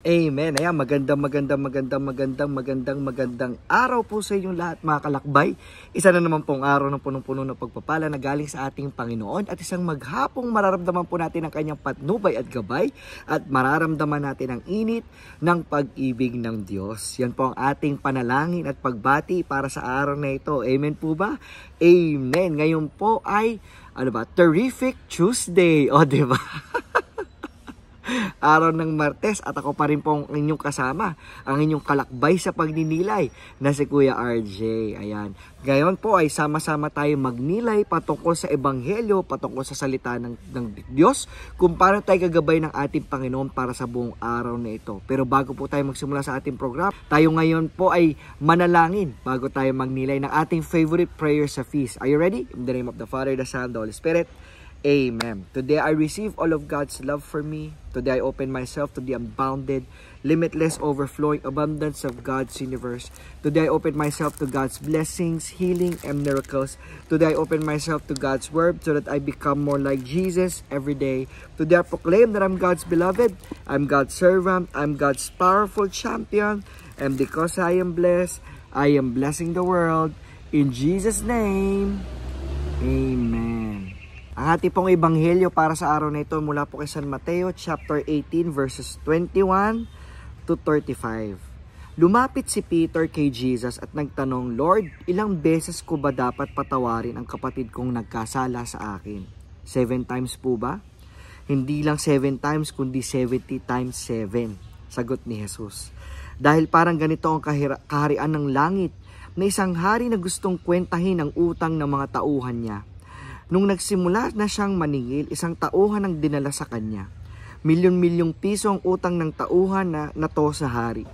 Amen. Ayan, magandang araw po sa inyong lahat mga kalakbay. Isa na naman pong araw ng punong-puno ng pagpapala na galing sa ating Panginoon at isang maghapong mararamdaman po natin ang kanyang patnubay at gabay at mararamdaman natin ang init ng pag-ibig ng Diyos. Yan po ang ating panalangin at pagbati para sa araw na ito. Amen po ba? Amen. Ngayon po ay, Terrific Tuesday. O, diba? Araw ng Martes at ako pa rin po ang inyong kasama, ang inyong kalakbay sa pagninilay na si Kuya RJ. Ayan. Ngayon po ay sama-sama tayo magnilay patungkol sa Ebanghelyo, patungkol sa salita ng Diyos, kung paano tayo gagabay ng ating Panginoon para sa buong araw na ito. Pero bago po tayo magsimula sa ating program, tayo ngayon po ay manalangin bago tayo magnilay ng ating favorite prayer sa feast. Are you ready? In the name of the Father, the Son, the Holy Spirit. Amen. Today I receive all of God's love for me. Today I open myself to the unbounded, limitless, overflowing abundance of God's universe. Today I open myself to God's blessings, healing, and miracles. Today I open myself to God's word so that I become more like Jesus every day. Today I proclaim that I'm God's beloved, I'm God's servant, I'm God's powerful champion, and because I am blessed, I am blessing the world. In Jesus' name, Amen. Ang ating pong ebanghelyo para sa araw na ito mula po kay San Mateo chapter 18 verses 21 to 35. Lumapit si Peter kay Jesus at nagtanong, Lord, ilang beses ko ba dapat patawarin ang kapatid kong nagkasala sa akin? 7 times po ba? Hindi lang 7 times kundi 70 times 7, sagot ni Jesus. Dahil parang ganito ang kaharian ng langit na isang hari na gustong kwentahin ang utang ng mga tauhan niya. Nung nagsimula na siyang maningil, isang tauhan ang dinala sa kanya. Milyon-milyong piso ang utang ng tauhan na to sa hari.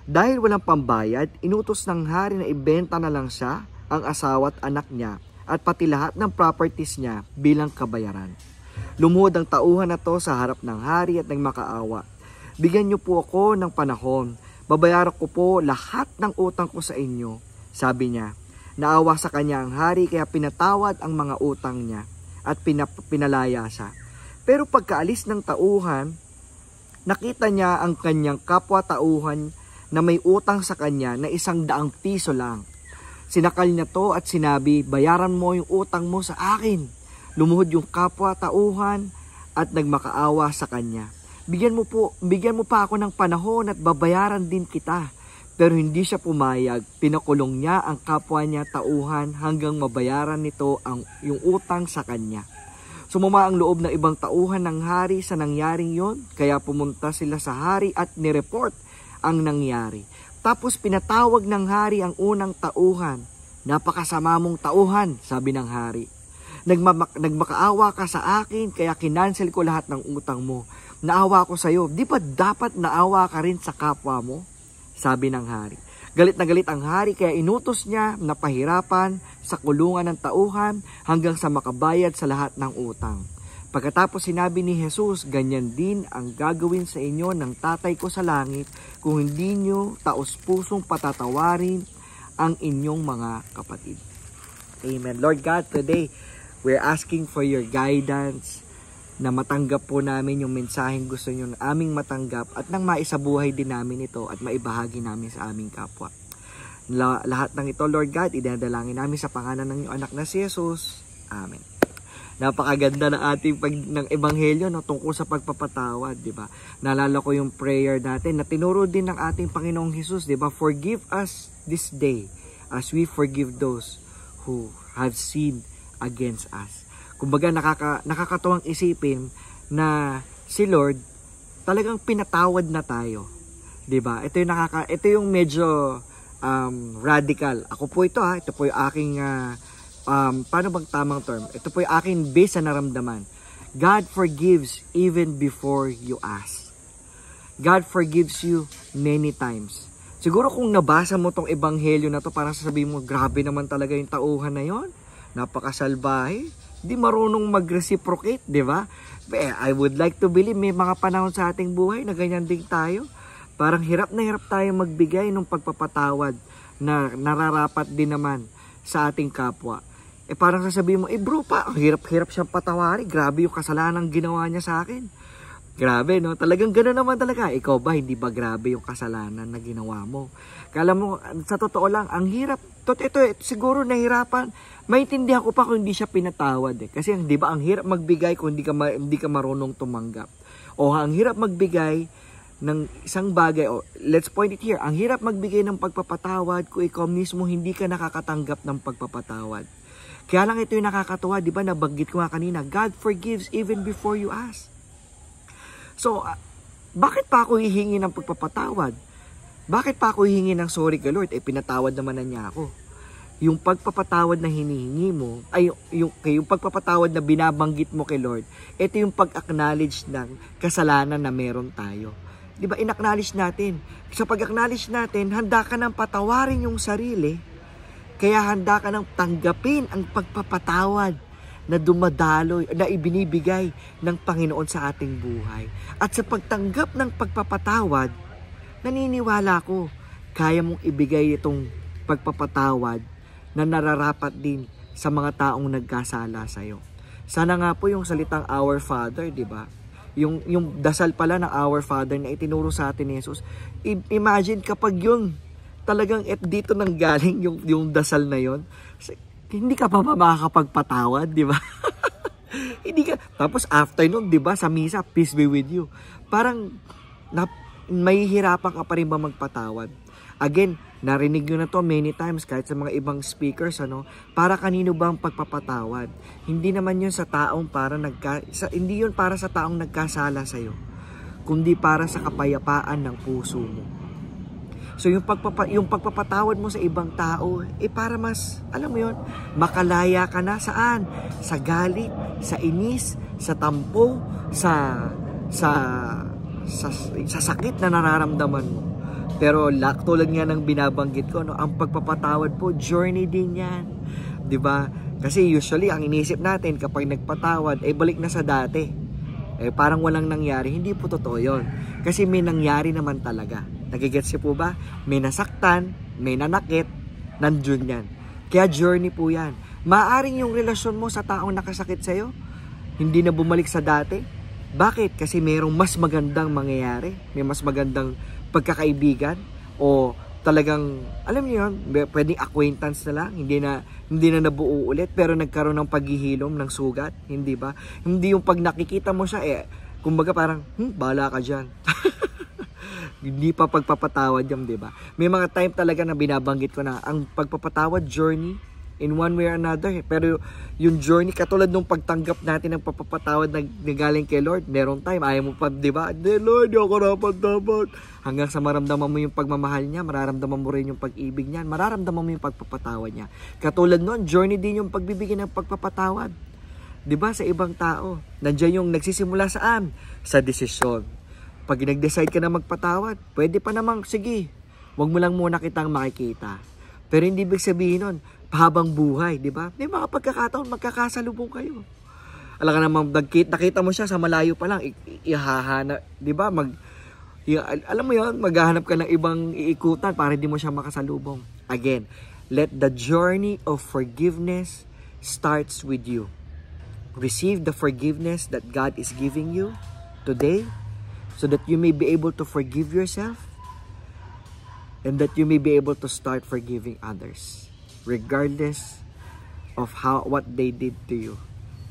Dahil walang pambayad, inutos ng hari na ibenta na lang siya, ang asawa at anak niya, at pati lahat ng properties niya bilang kabayaran. Lumuhod ang tauhan na to sa harap ng hari at nagmakaawa. Bigyan niyo po ako ng panahon, babayaran ko po lahat ng utang ko sa inyo. Sabi niya. Naawa sa kanya ang hari kaya pinatawad ang mga utang niya at pinalaya siya. Pero pagkaalis ng tauhan, nakita niya ang kanyang kapwa tauhan na may utang sa kanya na 100 piso lang. Sinakal niya to at sinabi, bayaran mo yung utang mo sa akin. Lumuhod yung kapwa tauhan at nagmakaawa sa kanya. Bigyan mo pa ako ng panahon at babayaran din kita. Pero hindi siya pumayag, pinakulong niya ang kapwa niya tauhan hanggang mabayaran nito yung utang sa kanya. Sumama ang loob ng ibang tauhan ng hari sa nangyaring yon, kaya pumunta sila sa hari at nireport ang nangyari. Tapos pinatawag ng hari ang unang tauhan. Napakasama mong tauhan, sabi ng hari. Nagmakaawa ka sa akin, kaya kinansel ko lahat ng utang mo. Naawa ko sa iyo, di ba dapat naawa ka rin sa kapwa mo? Sabi ng hari. Galit na galit ang hari kaya inutos niya na pahirapan sa kulungan ng tauhan hanggang sa makabayad sa lahat ng utang. Pagkatapos sinabi ni Jesus, ganyan din ang gagawin sa inyo ng tatay ko sa langit kung hindi nyo taos-pusong patatawarin ang inyong mga kapatid. Amen. Lord God, today we're asking for your guidance na matanggap po namin yung mensaheng gusto nyo aming matanggap at nang maisabuhay din namin ito at maibahagi namin sa aming kapwa. Lahat ng ito, Lord God, idadalangin namin sa pangalan ng iyong anak na si Jesus. Amen. Napakaganda ng ating ng ebanghelyo no, tungkol sa pagpapatawad, di ba? Naalala ko yung prayer natin na tinuro din ng ating Panginoong Jesus, di ba? Forgive us this day as we forgive those who have sinned against us. Kumbaga nakakatuwang isipin na si Lord talagang pinatawad na tayo. 'Di ba? Ito yung medyo radical. Ako po ito po yung aking paano bang tamang term? Ito po yung aking base sa naramdaman. God forgives even before you ask. God forgives you many times. Siguro kung nabasa mo tong ebanghelyo na to, parang sasabihin mo, grabe naman talaga yung tauhan na yon. Napakasalbahe. Di marunong mag-reciprocate, di ba? I would like to believe may mga panahon sa ating buhay na ganyan din tayo. Parang hirap na hirap tayo magbigay ng pagpapatawad na nararapat din naman sa ating kapwa. Parang sasabihin mo, bro pa, hirap-hirap siyang patawari. Grabe yung kasalanan ginawa niya sa akin. Grabe, no? Talagang gano'n naman talaga. Ikaw ba, hindi ba grabe yung kasalanan na ginawa mo? Kala mo, sa totoo lang, ang hirap. Ito, siguro nahirapan. Maintindihan ko pa kung hindi siya pinatawad eh. Kasi, di ba, ang hirap magbigay kung hindi ka marunong tumanggap. O ang hirap magbigay ng isang bagay. O, let's point it here. Ang hirap magbigay ng pagpapatawad kung ikaw mismo hindi ka nakakatanggap ng pagpapatawad. Kaya lang ito yung nakakatuwa, di ba, nabanggit ko nga kanina, God forgives even before you ask. So, bakit pa ako hihingi ng pagpapatawad? Bakit pa ako hihingi ng sorry kay Lord? Pinatawad naman na niya ako. Yung pagpapatawad na hinihingi mo, yung pagpapatawad na binabanggit mo kay Lord, ito yung pag-acknowledge ng kasalanan na meron tayo. Di ba, in-acknowledge natin. Sa pag-acknowledge natin, handa ka nang patawarin yung sarili, kaya handa ka nang tanggapin ang pagpapatawad na dumadaloy, na ibinibigay ng Panginoon sa ating buhay. At sa pagtanggap ng pagpapatawad, naniniwala ko, kaya mong ibigay itong pagpapatawad na nararapat din sa mga taong nagkasala sa'yo. Sana nga po yung salitang Our Father, di ba? Yung dasal pala ng Our Father na itinuro sa atin ni Jesus. Imagine kapag yun, talagang dito nang galing yung dasal na yun, hindi ka pa makakapagpatawad, di ba? Hindi ka. Tapos after nun, di ba, sa misa, peace be with you. Parang may hirapan ka pa rin ba magpatawad? Again, narinig nyo na to many times kahit sa mga ibang speakers, ano? Para kanino ba ang pagpapatawad? Hindi naman yun sa taong hindi yun para sa taong nagkasala sa'yo, kundi para sa kapayapaan ng puso mo. So yung pagpapatawad mo sa ibang tao, para mas, alam mo yun, makalaya ka na saan? Sa galit, sa inis, sa tampo, sa sakit na nararamdaman mo. Pero tulad nga ng binabanggit ko, no, ang pagpapatawad po, journey din yan. 'Di ba? Kasi usually ang inisip natin kapag nagpatawad, balik na sa dati. Parang walang nangyari. Hindi po totoo 'yon. Kasi may nangyari naman talaga. Nagigets niyo po ba? May nasaktan, may nanakit, nandiyon yan. Kaya journey po yan. Maaring yung relasyon mo sa taong nakasakit sa'yo, hindi na bumalik sa dati. Bakit? Kasi mayroong mas magandang mangyayari. May mas magandang pagkakaibigan. O talagang, alam niyo yun, pwedeng acquaintance na lang. Hindi na nabuo ulit, pero nagkaroon ng paghihilom, ng sugat. Hindi ba? Hindi yung pag nakikita mo siya, kumbaga parang, bahala ka dyan. Hindi pa pagpapatawad yan, di ba? May mga time talaga na binabanggit ko na ang pagpapatawad journey in one way or another. Pero yung journey, katulad nung pagtanggap natin ng pagpapatawad na galing kay Lord, meron time, ayaw mo pa, di ba? Lord, di ako dapat. Hanggang sa maramdaman mo yung pagmamahal niya, mararamdaman mo rin yung pag-ibig niya, mararamdaman mo yung pagpapatawad niya. Katulad nun, journey din yung pagbibigay ng pagpapatawad. Di ba? Sa ibang tao. Nandiyan yung nagsisimula saan? Sa desisyon. Pag nag-decide ka na magpatawad, pwede pa namang, sige, wag mo lang muna kitang makikita. Pero hindi ibig sabihin nun, habang buhay, di ba? May mga pagkakataon, magkakasalubong kayo. Alam ka naman, nakita mo siya sa malayo pa lang, ihahana, di ba? Alam mo yun, maghahanap ka ng ibang iikutan para hindi mo siya makasalubong. Again, let the journey of forgiveness starts with you. Receive the forgiveness that God is giving you today, so that you may be able to forgive yourself and that you may be able to start forgiving others regardless of what they did to you.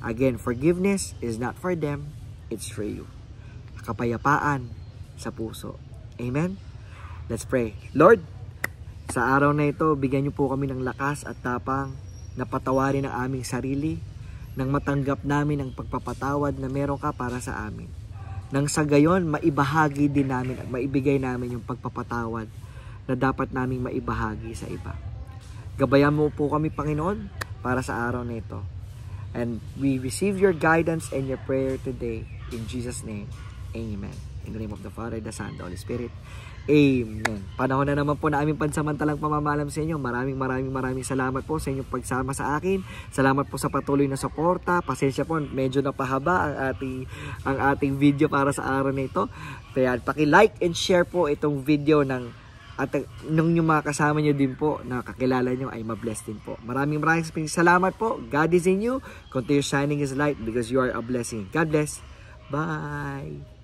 Again, forgiveness is not for them, it's for you. Kapayapaan sa puso. Amen? Let's pray. Lord, sa araw na ito, bigyan niyo po kami ng lakas at tapang na patawarin ang aming sarili nang matanggap namin ang pagpapatawad na meron ka para sa amin. Nang sa gayon, maibahagi din namin at maibigay namin yung pagpapatawad na dapat naming maibahagi sa iba. Gabayan mo po kami, Panginoon, para sa araw na ito. And we receive your guidance and your prayer today. In Jesus' name, amen. In the name of the Father, the Son, the Holy Spirit. Amen. Panahon na naman po na aming pansamantalang pamamalam sa inyo. Maraming salamat po sa inyong pagsama sa akin. Salamat po sa patuloy na suporta. Pasensya po, medyo napahaba ang ating video para sa araw na ito. Kaya paki-like and share po itong video at nung yung mga kasama nyo din po na kakilala nyo ay mabless din po. Maraming salamat po. God is in you. Continue shining His light because you are a blessing. God bless. Bye.